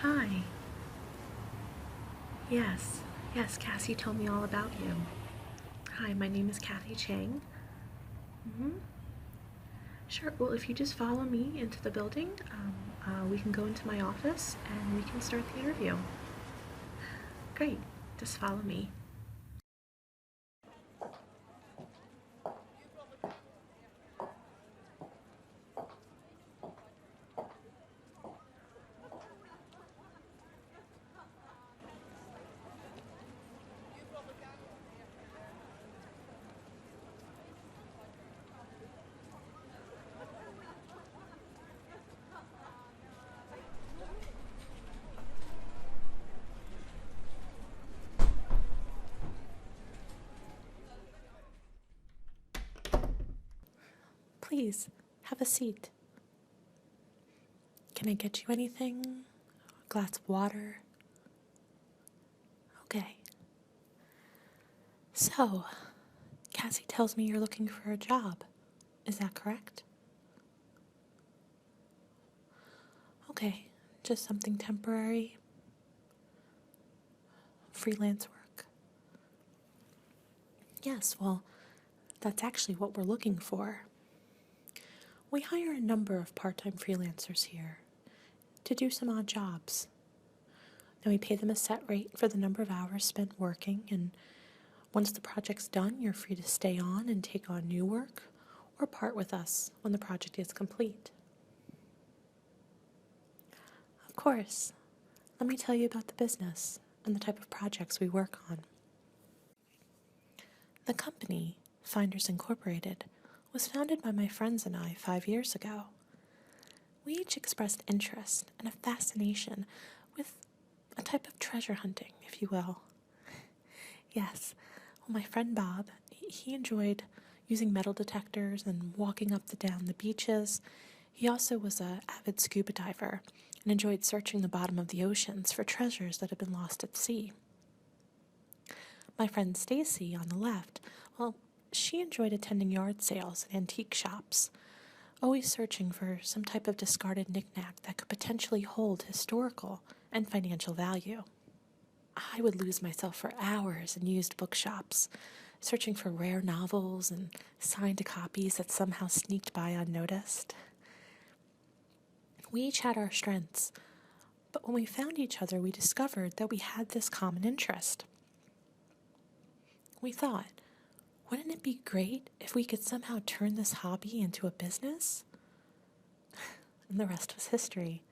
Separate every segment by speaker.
Speaker 1: Hi. Yes, Cassie told me all about you. Hi, my name is Kathy Chang. Mm-hmm. Sure, well, if you just follow me into the building, we can go into my office and we can start the interview. Great, just follow me. Please, have a seat. Can I get you anything? A glass of water? Okay. So, Cassie tells me you're looking for a job. Is that correct? Okay, just something temporary? Freelance work? Yes, well, that's actually what we're looking for. We hire a number of part-time freelancers here to do some odd jobs. Then we pay them a set rate for the number of hours spent working, and once the project's done, you're free to stay on and take on new work or part with us when the project is complete. Of course, let me tell you about the business and the type of projects we work on. The company, Finders Incorporated, was founded by my friends and I 5 years ago. We each expressed interest and a fascination with a type of treasure hunting, if you will. Yes, well, my friend Bob, he enjoyed using metal detectors and walking up and down the beaches. He also was an avid scuba diver and enjoyed searching the bottom of the oceans for treasures that had been lost at sea. My friend Stacy on the left, well, she enjoyed attending yard sales and antique shops, always searching for some type of discarded knickknack that could potentially hold historical and financial value. I would lose myself for hours in used bookshops, searching for rare novels and signed copies that somehow sneaked by unnoticed. We each had our strengths, but when we found each other, we discovered that we had this common interest. We thought, wouldn't it be great if we could somehow turn this hobby into a business? And the rest was history.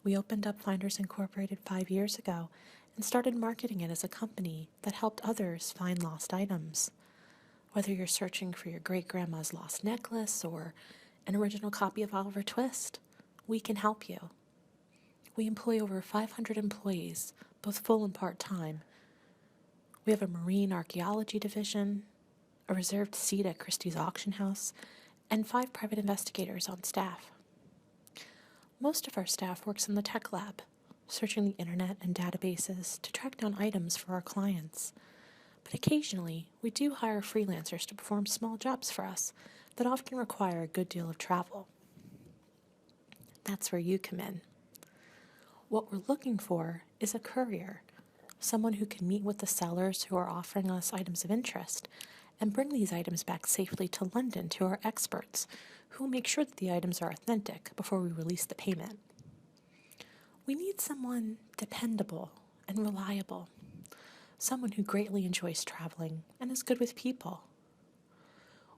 Speaker 1: We opened up Finders Incorporated 5 years ago and started marketing it as a company that helped others find lost items. Whether you're searching for your great-grandma's lost necklace or an original copy of Oliver Twist, we can help you. We employ over 500 employees, both full and part-time. We have a marine archaeology division, a reserved seat at Christie's auction house, and 5 private investigators on staff. Most of our staff works in the tech lab, searching the internet and databases to track down items for our clients. But occasionally, we do hire freelancers to perform small jobs for us that often require a good deal of travel. That's where you come in. What we're looking for is a courier, someone who can meet with the sellers who are offering us items of interest and bring these items back safely to London to our experts, who will make sure that the items are authentic before we release the payment. We need someone dependable and reliable, someone who greatly enjoys traveling and is good with people.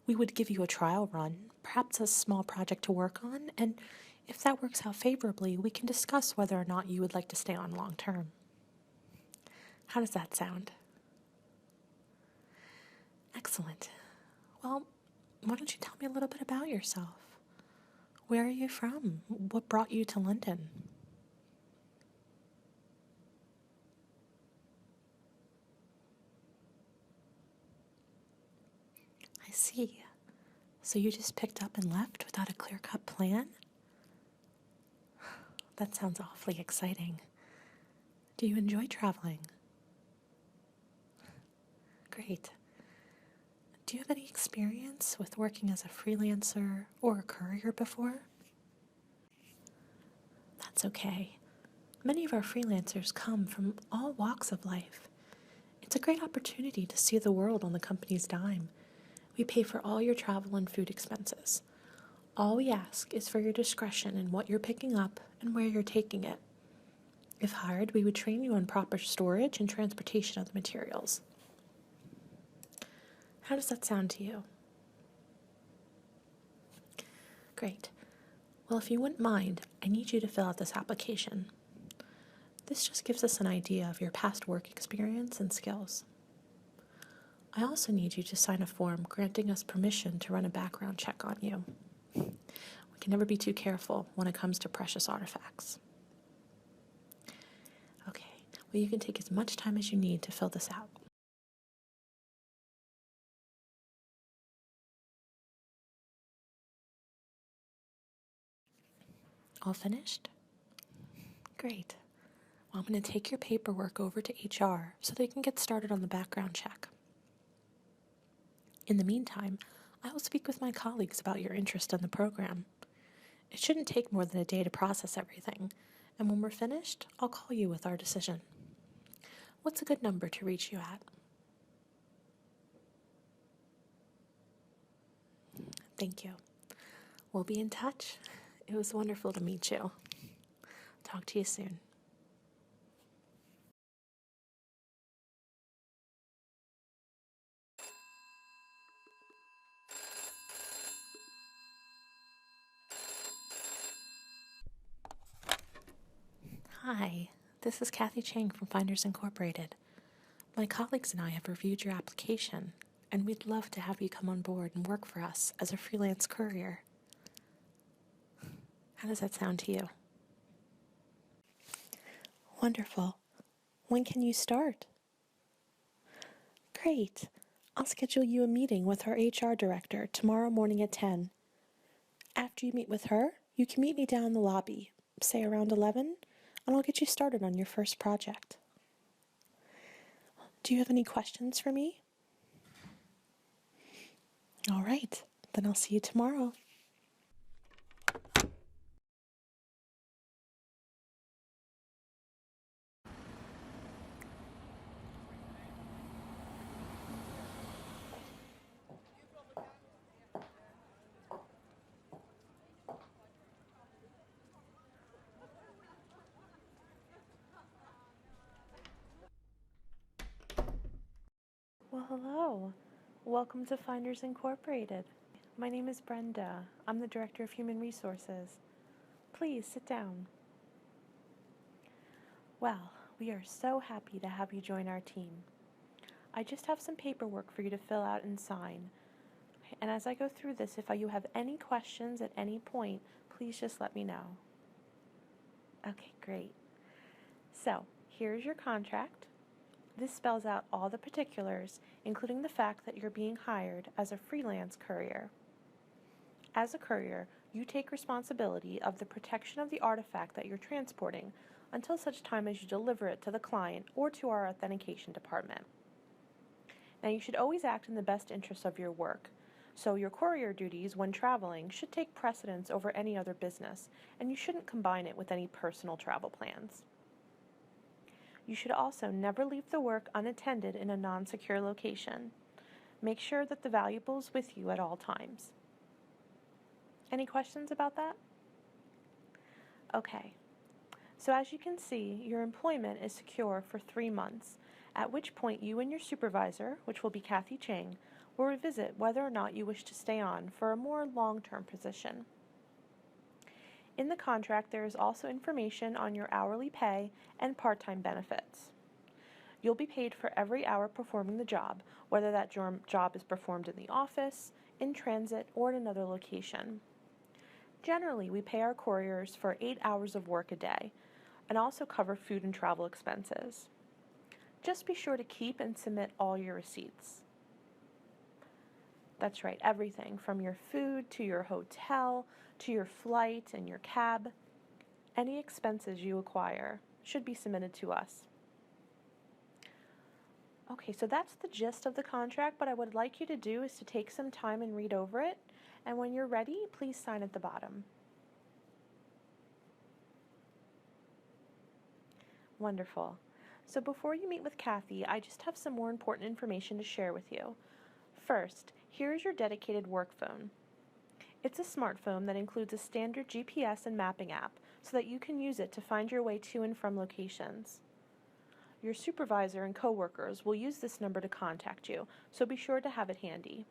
Speaker 1: We would give you a trial run, perhaps a small project to work on, and if that works out favorably, we can discuss whether or not you would like to stay on long term. How does that sound? Excellent. Well, why don't you tell me a little bit about yourself? Where are you from? What brought you to London? I see. So you just picked up and left without a clear-cut plan? That sounds awfully exciting. Do you enjoy traveling? Great. Do you have any experience with working as a freelancer or a courier before? That's okay. Many of our freelancers come from all walks of life. It's a great opportunity to see the world on the company's dime. We pay for all your travel and food expenses. All we ask is for your discretion in what you're picking up and where you're taking it. If hired, we would train you on proper storage and transportation of the materials. How does that sound to you? Great. Well, if you wouldn't mind, I need you to fill out this application. This just gives us an idea of your past work experience and skills. I also need you to sign a form granting us permission to run a background check on you. We can never be too careful when it comes to precious artifacts. Okay, well, you can take as much time as you need to fill this out. All finished? Great. Well, I'm going to take your paperwork over to HR so they can get started on the background check. In the meantime, I will speak with my colleagues about your interest in the program. It shouldn't take more than a day to process everything, and when we're finished, I'll call you with our decision. What's a good number to reach you at? Thank you. We'll be in touch. It was wonderful to meet you. Talk to you soon. Hi, this is Kathy Chang from Finders Incorporated. My colleagues and I have reviewed your application, and we'd love to have you come on board and work for us as a freelance courier. How does that sound to you? Wonderful. When can you start? Great. I'll schedule you a meeting with our HR director tomorrow morning at 10. After you meet with her, you can meet me down in the lobby, say around 11, and I'll get you started on your first project. Do you have any questions for me? All right, then I'll see you tomorrow. Well, hello. Welcome to Finders Incorporated. My name is Brenda. I'm the Director of Human Resources. Please sit down. Well, we are so happy to have you join our team. I just have some paperwork for you to fill out and sign. And as I go through this, if you have any questions at any point, please just let me know. Okay, great. So, here's your contract. This spells out all the particulars, including the fact that you're being hired as a freelance courier. As a courier, you take responsibility of the protection of the artifact that you're transporting until such time as you deliver it to the client or to our authentication department. Now, you should always act in the best interest of your work, so your courier duties when traveling should take precedence over any other business, and you shouldn't combine it with any personal travel plans. You should also never leave the work unattended in a non-secure location. Make sure that the valuable is with you at all times. Any questions about that? Okay. So as you can see, your employment is secure for 3 months, at which point you and your supervisor, which will be Kathy Chang, will revisit whether or not you wish to stay on for a more long-term position. In the contract, there is also information on your hourly pay and part-time benefits. You'll be paid for every hour performing the job, whether that job is performed in the office, in transit, or in another location. Generally, we pay our couriers for 8 hours of work a day, and also cover food and travel expenses. Just be sure to keep and submit all your receipts. That's right, everything from your food to your hotel to your flight and your cab. Any expenses you acquire should be submitted to us. Okay, so that's the gist of the contract. What I would like you to do is to take some time and read over it, and when you're ready, please sign at the bottom. Wonderful. So before you meet with Kathy, I just have some more important information to share with you. First, here is your dedicated work phone. It's a smartphone that includes a standard GPS and mapping app so that you can use it to find your way to and from locations. Your supervisor and coworkers will use this number to contact you, so be sure to have it handy.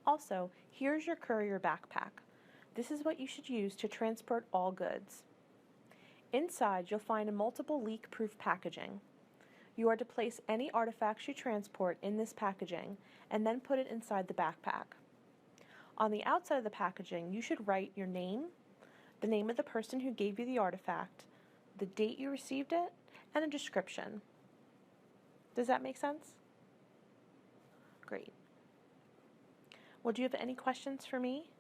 Speaker 1: Also, here's your courier backpack. This is what you should use to transport all goods. Inside, you'll find a multiple leak-proof packaging. You are to place any artifacts you transport in this packaging and then put it inside the backpack. On the outside of the packaging, you should write your name, the name of the person who gave you the artifact, the date you received it, and a description. Does that make sense? Great. Well, do you have any questions for me?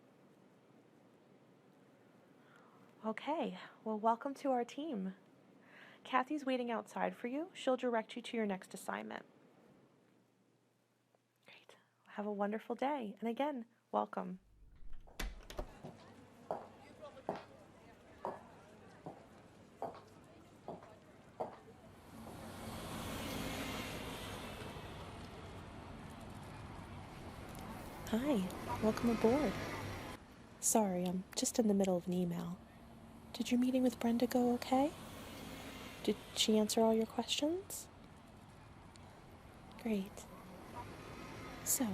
Speaker 1: Okay, well, welcome to our team. Kathy's waiting outside for you. She'll direct you to your next assignment. Great. Have a wonderful day. And again, welcome. Hi, welcome aboard. Sorry, I'm just in the middle of an email. Did your meeting with Brenda go okay? Did she answer all your questions? Great. So,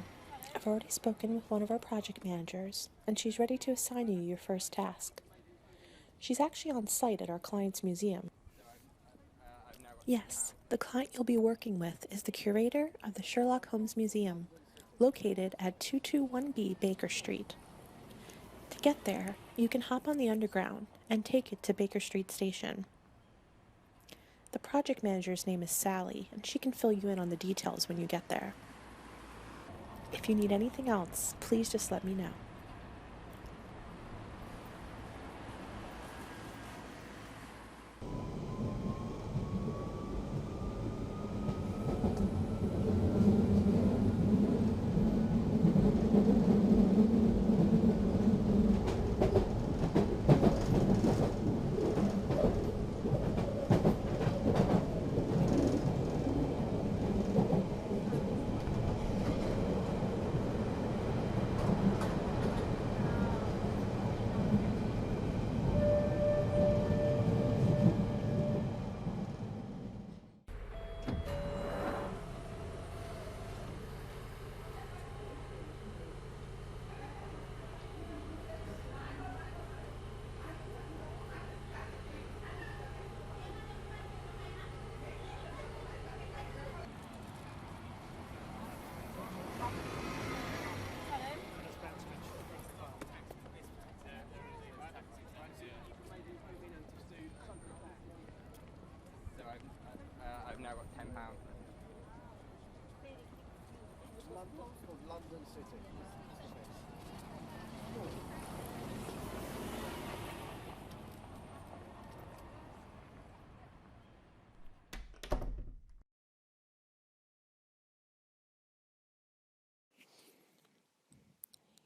Speaker 1: I've already spoken with one of our project managers, and she's ready to assign you your first task. She's actually on site at our client's museum. Yes, the client you'll be working with is the curator of the Sherlock Holmes Museum, located at 221B Baker Street. To get there, you can hop on the Underground and take it to Baker Street Station. The project manager's name is Sally, and she can fill you in on the details when you get there. If you need anything else, please just let me know.
Speaker 2: I've now got £10.
Speaker 3: London City.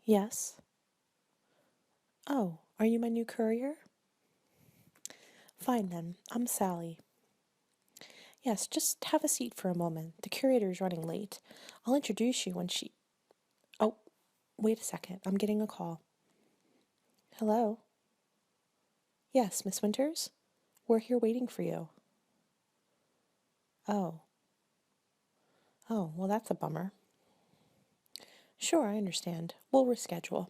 Speaker 1: Yes? Oh, are you my new courier? Fine then, I'm Sally. Yes, just have a seat for a moment. The curator's running late. I'll introduce you when she... Oh, wait a second. I'm getting a call. Hello? Yes, Miss Winters? We're here waiting for you. Oh. Oh, well, that's a bummer. Sure, I understand. We'll reschedule.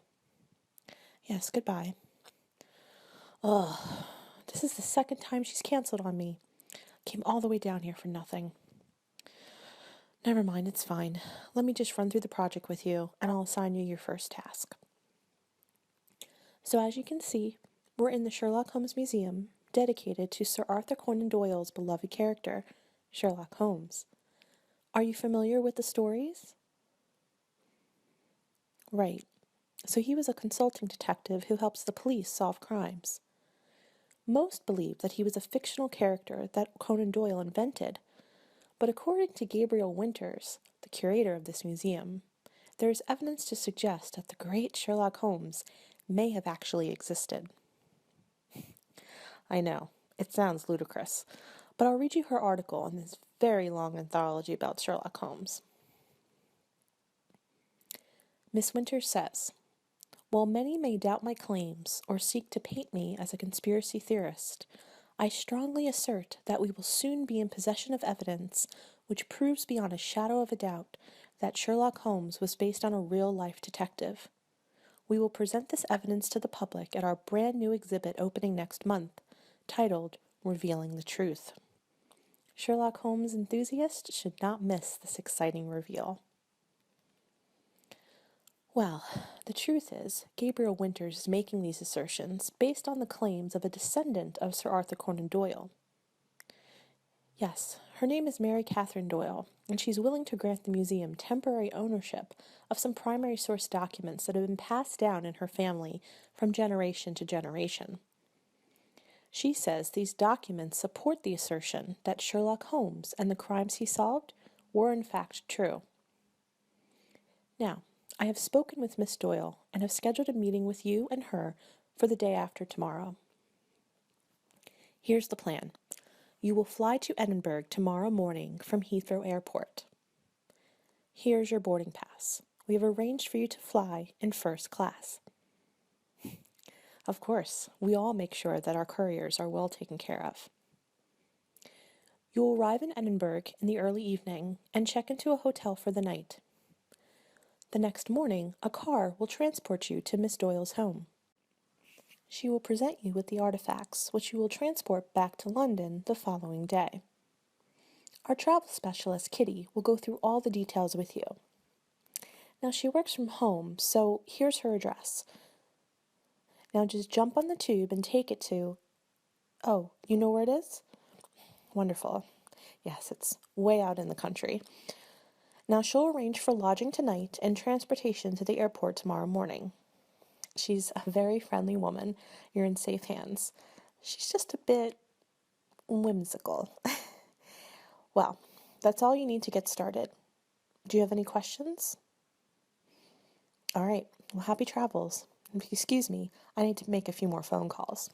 Speaker 1: Yes, goodbye. Ugh, this is the second time she's canceled on me. Came all the way down here for nothing. Never mind, it's fine. Let me just run through the project with you, and I'll assign you your first task. So as you can see, we're in the Sherlock Holmes Museum, dedicated to Sir Arthur Conan Doyle's beloved character, Sherlock Holmes. Are you familiar with the stories? Right. So he was a consulting detective who helps the police solve crimes. Most believe that he was a fictional character that Conan Doyle invented, but according to Gabriel Winters, the curator of this museum, there is evidence to suggest that the great Sherlock Holmes may have actually existed. I know, it sounds ludicrous, but I'll read you her article in this very long anthology about Sherlock Holmes. Miss Winters says, "While many may doubt my claims or seek to paint me as a conspiracy theorist, I strongly assert that we will soon be in possession of evidence which proves beyond a shadow of a doubt that Sherlock Holmes was based on a real-life detective. We will present this evidence to the public at our brand new exhibit opening next month, titled Revealing the Truth. Sherlock Holmes enthusiasts should not miss this exciting reveal." Well, the truth is, Gabriel Winters is making these assertions based on the claims of a descendant of Sir Arthur Conan Doyle. Yes, her name is Mary Catherine Doyle, and she's willing to grant the museum temporary ownership of some primary source documents that have been passed down in her family from generation to generation. She says these documents support the assertion that Sherlock Holmes and the crimes he solved were in fact true. Now, I have spoken with Miss Doyle and have scheduled a meeting with you and her for the day after tomorrow. Here's the plan. You will fly to Edinburgh tomorrow morning from Heathrow Airport. Here's your boarding pass. We have arranged for you to fly in first class. Of course, we all make sure that our couriers are well taken care of. You will arrive in Edinburgh in the early evening and check into a hotel for the night. The next morning, a car will transport you to Miss Doyle's home. She will present you with the artifacts, which you will transport back to London the following day. Our travel specialist, Kitty, will go through all the details with you. Now, she works from home, so here's her address. Now just jump on the tube and take it to... Oh, you know where it is? Wonderful. Yes, it's way out in the country. Now she'll arrange for lodging tonight and transportation to the airport tomorrow morning. She's a very friendly woman. You're in safe hands. She's just a bit whimsical. Well, that's all you need to get started. Do you have any questions? All right. Well, happy travels. Excuse me, I need to make a few more phone calls.